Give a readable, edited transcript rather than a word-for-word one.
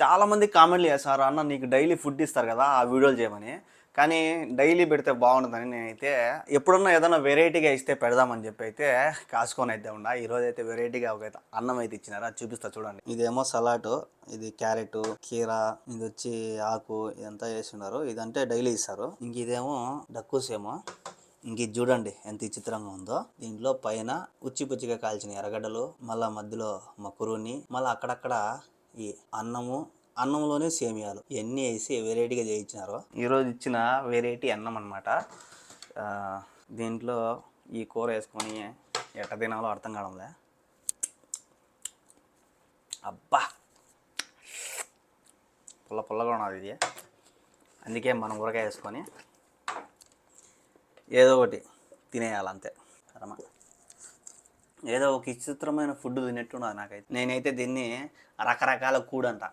చాలామంది కామెంట్లు చేస్తారు, అన్న నీకు డైలీ ఫుడ్ ఇస్తారు కదా ఆ వీడియోలు చేయమని. కానీ డైలీ పెడితే బాగుంటుందని నేనైతే ఎప్పుడన్నా ఏదైనా వెరైటీగా ఇస్తే పెడదామని చెప్పి అయితే కాసుకొని అయితే ఉన్నా. ఈరోజు అయితే వెరైటీగా ఒక అన్నం అయితే ఇచ్చినారు, అది చూపిస్తా చూడండి. ఇదేమో సలాడ్, ఇది క్యారెట్, కీరా, ఇది వచ్చి ఆకు, ఇదంతా వేస్తున్నారు. ఇదంటే డైలీ ఇస్తారు. ఇంక ఇదేమో డక్కూసేమో. ఇంక ఇది చూడండి ఎంత విచిత్రంగా ఉందో. దీంట్లో పైన ఉచ్చిపుచ్చిగా కాల్చిన ఎర్రగడ్డలు, మళ్ళా మధ్యలో మకురుని, మళ్ళీ అక్కడక్కడ ఈ అన్నంలోనే సేమియాలు ఇవన్నీ వేసి వెరైటీగా చేయించినారు. ఈరోజు ఇచ్చిన వెరైటీ అన్నం అనమాట. దీంట్లో ఈ కూర వేసుకొని ఎట్ట తినాలో అర్థం కావడంలే. అబ్బా, పుల్లగా ఉన్నది ఇది. అందుకే మనం ఊరగాయ వేసుకొని ఏదో ఒకటి తినేయాలంతే. ఏదో ఒక విచిత్రమైన ఫుడ్ తినేట్టున్నది నాకైతే. నేనైతే దీన్ని రకరకాల కూడంట.